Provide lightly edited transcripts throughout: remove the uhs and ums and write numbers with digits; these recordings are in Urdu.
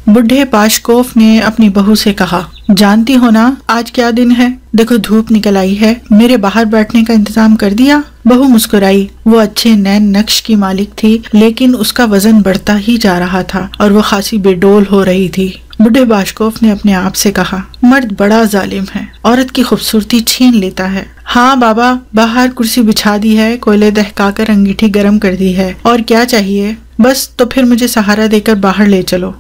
بڈھے باشکوف نے اپنی بہو سے کہا، جانتی ہو نا آج کیا دن ہے؟ دیکھو دھوپ نکل آئی ہے، میرے باہر بیٹھنے کا انتظام کر دیا؟ بہو مسکرائی۔ وہ اچھے نین نقش کی مالک تھی، لیکن اس کا وزن بڑھتا ہی جا رہا تھا اور وہ خاصی بے ڈول ہو رہی تھی۔ بڈھے باشکوف نے اپنے آپ سے کہا، مرد بڑا ظالم ہے، عورت کی خوبصورتی چھین لیتا ہے۔ ہاں بابا، باہر کرسی بچھا دی ہے، کوئلے دہکا کر انگیٹھی گرم کر دی ہے، اور کیا چاہیے؟ بس تو پھر مجھے سہارا دے کر باہر لے چلو۔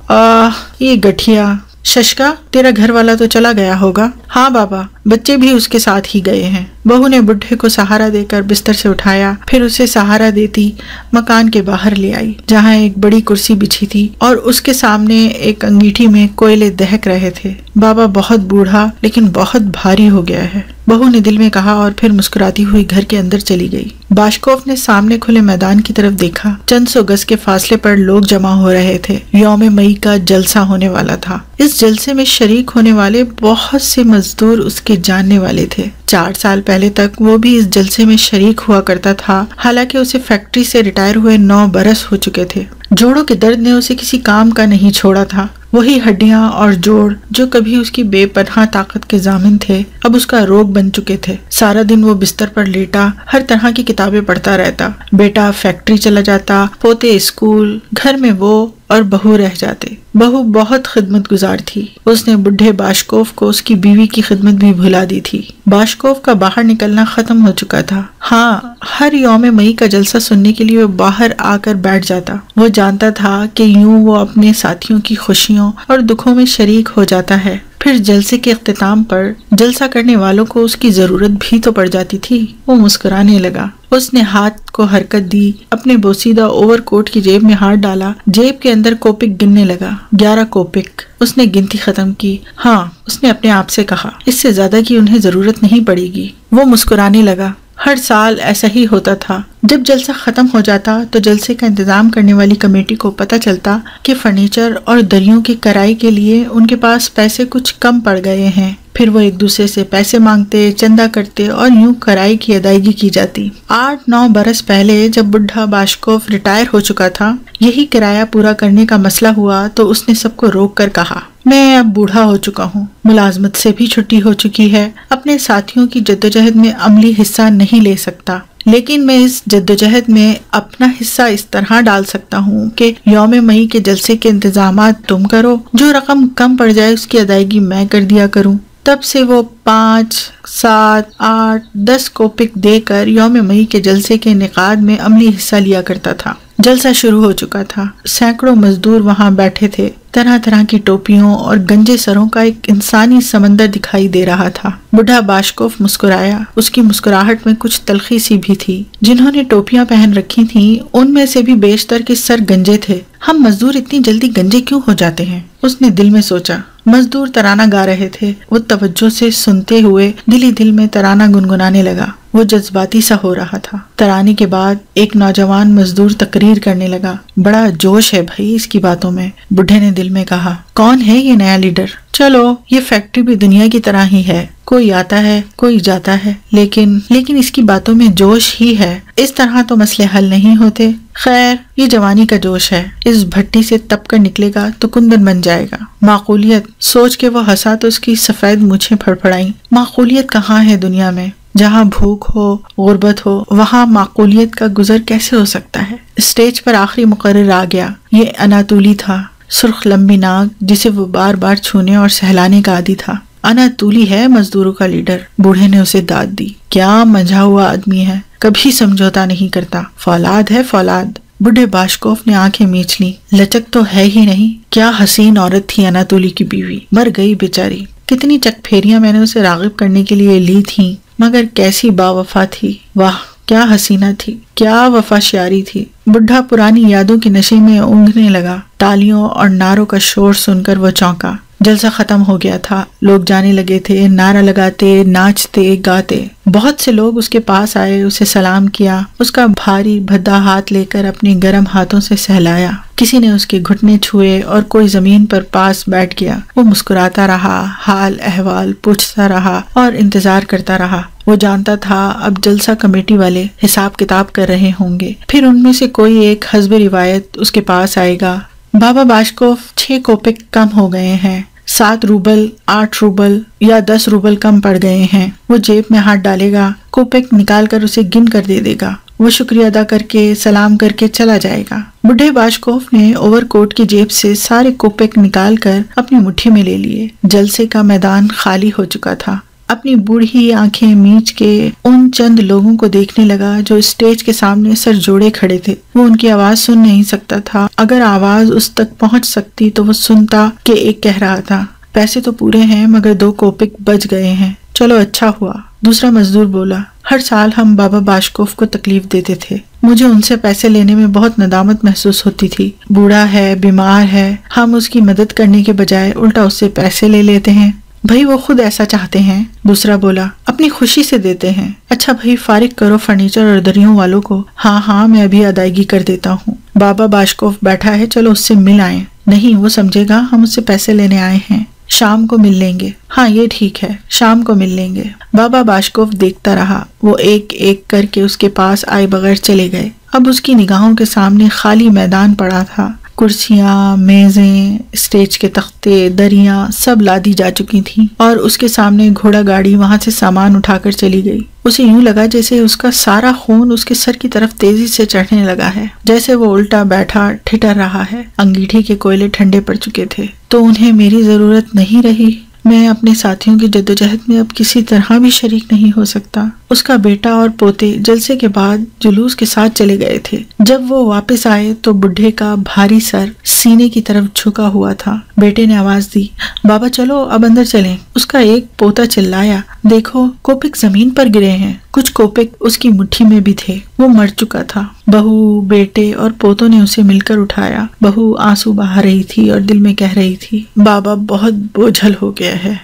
یہ گٹھیا ششکا، تیرا گھر والا تو چلا گیا ہوگا؟ ہاں بابا، بچے بھی اس کے ساتھ ہی گئے ہیں۔ بہو نے بڈھے کو سہارا دے کر بستر سے اٹھایا، پھر اسے سہارا دیتی مکان کے باہر لے آئی، جہاں ایک بڑی کرسی بچھی تھی اور اس کے سامنے ایک انگیٹھی میں کوئلے دہک رہے تھے۔ بابا بہت بوڑھا لیکن بہت بھاری ہو گیا ہے، بہو نے دل میں کہا اور پھر مسکراتی ہوئی گھر کے اندر چلی گئی۔ باشکوف نے سامنے کھلے میدان کی طرف دیکھا۔ چند سو گز کے فاصلے پر لوگ جمع ہو رہے تھے۔ یوم مئی کا جلسہ ہونے والا تھا۔ اس جلسے میں شریک ہونے والے بہت سے مزدور اس کے جاننے والے تھے۔ 4 سال پہلے تک وہ بھی اس جلسے میں شریک ہوا کرتا تھا، حالانکہ اسے فیکٹری سے ریٹائر ہوئے 9 برس ہو چکے تھے۔ جوڑوں کے درد نے اسے کسی کام کا نہیں چھوڑا تھا۔ وہی ہڈیاں اور جوڑ جو کبھی اس کی بے پناہ طاقت کے ضامن تھے، اب اس کا روگ بن چکے تھے۔ سارا دن وہ بستر پر لیٹا ہر طرح کی کتابیں پڑھتا رہتا۔ بیٹا فیکٹری چلا جاتا، پوتے اسکول، گھر میں وہ اور بہو رہ جاتے۔ بہو بہت خدمت گزار تھی، اس نے بڈھے باشکوف کو اس کی بیوی کی خدمت بھی بھلا دی تھی۔ باشکوف کا باہر نکلنا ختم ہو چکا تھا۔ ہاں، ہر یوم مئی کا جلسہ سننے کے لیے وہ باہر آ کر بیٹھ جاتا۔ وہ جانتا تھا کہ یوں وہ اپنے ساتھیوں کی خوشیوں اور دکھوں میں شریک ہو جاتا ہے۔ پھر جلسے کے اختتام پر جلسہ کرنے والوں کو اس کی ضرورت بھی تو پڑ جاتی تھی۔ وہ مسکرانے لگا۔ اس نے ہاتھ کو حرکت دی، اپنے بوسیدہ اوور کوٹ کی جیب میں ہاتھ ڈالا، جیب کے اندر کوپک گننے لگا۔ 11 کوپک۔ اس نے گنتی ختم کی۔ ہاں، اس نے اپنے آپ سے کہا، اس سے زیادہ کی انہیں ضرورت نہیں پڑے گی۔ وہ مسکرانے لگا۔ ہر سال ایسا ہی ہوتا تھا۔ جب جلسہ ختم ہو جاتا تو جلسے کا انتظام کرنے والی کمیٹی کو پتہ چلتا کہ فرنیچر اور دریوں کی کرائی کے لیے ان کے پاس پیسے کچھ کم پڑ گئے ہیں۔ پھر وہ ایک دوسرے سے پیسے مانگتے، چندہ کرتے اور یوں کرائی کی ادائیگی کی جاتی۔ 8-9 برس پہلے جب بڈھا باشکوف ریٹائر ہو چکا تھا، یہی کرایہ پورا کرنے کا مسئلہ ہوا تو اس نے سب کو روک کر کہا، میں اب بوڑھا ہو چکا ہوں، ملازمت سے بھی چھٹی ہو چکی ہے، اپنے ساتھیوں کی جدوجہد میں عملی حصہ نہیں لے سکتا، لیکن میں اس جدوجہد میں اپنا حصہ اس طرح ڈال سکتا ہوں کہ یوم مئی کے جلسے کے انتظامات تم کرو، جو رقم کم پڑ جائے اس کی ادائیگی میں کر دیا کروں۔ تب سے وہ 5، 7، 8، 10 کوپک دے کر یوم مئی کے جلسے کے انعقاد میں عملی حصہ لیا کرتا تھا۔ جلسہ شروع ہو چکا تھا۔ سینکڑوں مزدور وہاں بیٹھے تھے۔ طرح طرح کی ٹوپیوں اور گنجے سروں کا ایک انسانی سمندر دکھائی دے رہا تھا۔ بڈھا باشکوف مسکرایا۔ اس کی مسکراہٹ میں کچھ تلخی سی بھی تھی۔ جنہوں نے ٹوپیاں پہن رکھی تھیں ان میں سے بھی بیشتر کے سر گنجے تھے۔ ہم مزدور اتنی جلدی گنجے کیوں ہو جاتے ہیں؟ اس نے دل میں سوچا۔ مزدور ترانہ گا رہے تھے۔ وہ توجہ سے سنتے ہوئے دل ہی دل میں ترانہ گنگنانے لگا۔ وہ جذباتی سا ہو رہا تھا۔ ترانے کے بعد ایک نوجوان مزدور تقریر کرنے لگا۔ بڑا جوش ہے بھائی اس کی باتوں میں، بڈھے نے دل میں کہا۔ کون ہے یہ نیا لیڈر؟ چلو، یہ فیکٹری بھی دنیا کی طرح ہی ہے، کوئی آتا ہے کوئی جاتا ہے، لیکن اس کی باتوں میں جوش ہی ہے۔ اس طرح تو مسئلے حل نہیں ہوتے۔ خیر، یہ جوانی کا جوش ہے، اس بھٹی سے تپ کر نکلے گا تو کندن بن جائے گا۔ معقولیت، سوچ کے وہ ہنسا تو اس کی سفید مونچھیں پھڑپھڑائیں۔ معقولیت کہاں ہے دنیا میں؟ جہاں بھوک ہو، غربت ہو، وہاں معقولیت کا گزر کیسے ہو سکتا ہے؟ اسٹیج پر آخری مقرر آ گیا۔ یہ اناتولی تھا، سرخ لمبی ناک جسے وہ بار بار چھونے اور سہلانے کا عادی تھا۔ اناتولی ہے مزدوروں کا لیڈر، بوڑھے نے اسے داد دی۔ کیا منجھا ہوا آدمی ہے، کبھی سمجھوتا نہیں کرتا، فولاد ہے فولاد۔ بڈھے باشکوف نے آنکھیں میچ لی۔ لچک تو ہے ہی نہیں۔ کیا حسین عورت تھی اناتولی کی بیوی، مر گئی بیچاری۔ کتنی چک پھیریاں میں نے اسے راغب کرنے کے لیے لی تھیں، مگر کیسی با وفا تھی۔ واہ، کیا حسینہ تھی، کیا وفا شیاری تھی۔ بڈھا پرانی یادوں کے نشے میں اونگنے لگا۔ تالیوں اور نعروں کا شور سن کر وہ چونکا۔ جلسہ ختم ہو گیا تھا۔ لوگ جانے لگے تھے، نعرہ لگاتے، ناچتے، گاتے۔ بہت سے لوگ اس کے پاس آئے، اسے سلام کیا، اس کا بھاری بھدا ہاتھ لے کر اپنے گرم ہاتھوں سے سہلایا۔ کسی نے اس کے گھٹنے چھوئے اور کوئی زمین پر پاس بیٹھ گیا۔ وہ مسکراتا رہا، حال احوال پوچھتا رہا اور انتظار کرتا رہا۔ وہ جانتا تھا اب جلسہ کمیٹی والے حساب کتاب کر رہے ہوں گے، پھر ان میں سے کوئی ایک حسب روایت اس کے پاس آئے گا، بابا باشکوف 6 کوپک کم ہو گئے ہیں، 7 روبل، 8 روبل یا 10 روبل کم پڑ گئے ہیں۔ وہ جیب میں ہاتھ ڈالے گا، کوپک نکال کر اسے گن کر دے دے گا۔ وہ شکریہ ادا کر کے سلام کر کے چلا جائے گا۔ بڈھے باشکوف نے اوور کوٹ کی جیب سے سارے کوپک نکال کر اپنی مٹھی میں لے لیے۔ جلسے کا میدان خالی ہو چکا تھا۔ اپنی بوڑھی آنکھیں میچ کے ان چند لوگوں کو دیکھنے لگا جو اسٹیج کے سامنے سر جوڑے کھڑے تھے۔ وہ ان کی آواز سن نہیں سکتا تھا، اگر آواز اس تک پہنچ سکتی تو وہ سنتا کہ ایک کہہ رہا تھا، پیسے تو پورے ہیں مگر 2 کوپک بچ گئے ہیں، چلو اچھا ہوا۔ دوسرا مزدور بولا، ہر سال ہم بابا باشکوف کو تکلیف دیتے تھے، مجھے ان سے پیسے لینے میں بہت ندامت محسوس ہوتی تھی۔ بوڑھا ہے، بیمار ہے، ہم اس کی مدد کرنے کے بجائے الٹا اس سے پیسے لے لیتے ہیں۔ بھائی وہ خود ایسا چاہتے ہیں، دوسرا بولا، اپنی خوشی سے دیتے ہیں۔ اچھا بھائی فارغ کرو فرنیچر اور دریوں والوں کو۔ ہاں میں ابھی ادائیگی کر دیتا ہوں۔ بابا باشکوف بیٹھا ہے، چلو اس سے مل آئیں۔ نہیں، وہ سمجھے گا ہم اس سے پیسے لینے آئے ہیں، شام کو مل لیں گے۔ ہاں یہ ٹھیک ہے، شام کو مل لیں گے۔ بابا باشکوف دیکھتا رہا، وہ ایک ایک کر کے اس کے پاس آئے بغیر چلے گئے۔ اب اس کی نگاہوں کے سامنے خالی میدان پڑا تھا، کرسیاں، میزیں، اسٹیج کے تختے، دریاں سب لادی جا چکی تھیں اور اس کے سامنے گھوڑا گاڑی وہاں سے سامان اٹھا کر چلی گئی۔ اسے یوں لگا جیسے اس کا سارا خون اس کے سر کی طرف تیزی سے چڑھنے لگا ہے، جیسے وہ الٹا بیٹھا ٹھٹر رہا ہے۔ انگیٹھی کے کوئلے ٹھنڈے پڑ چکے تھے۔ تو انہیں میری ضرورت نہیں رہی، میں اپنے ساتھیوں کی جدوجہد میں اب کسی طرح بھی شریک نہیں ہو سکتا۔ اس کا بیٹا اور پوتے جلسے کے بعد جلوس کے ساتھ چلے گئے تھے۔ جب وہ واپس آئے تو بڈھے کا بھاری سر سینے کی طرف جھکا ہوا تھا۔ بیٹے نے آواز دی، بابا چلو اب اندر چلیں۔ اس کا ایک پوتا چلایا، دیکھو کوپک زمین پر گرے ہیں، کچھ کوپک اس کی مٹھی میں بھی تھے، وہ مر چکا تھا۔ بہو، بیٹے اور پوتوں نے اسے مل کر اٹھایا۔ بہو آنسو بہا رہی تھی اور دل میں کہہ رہی تھی، بابا بہت بوجھل ہو گیا ہے۔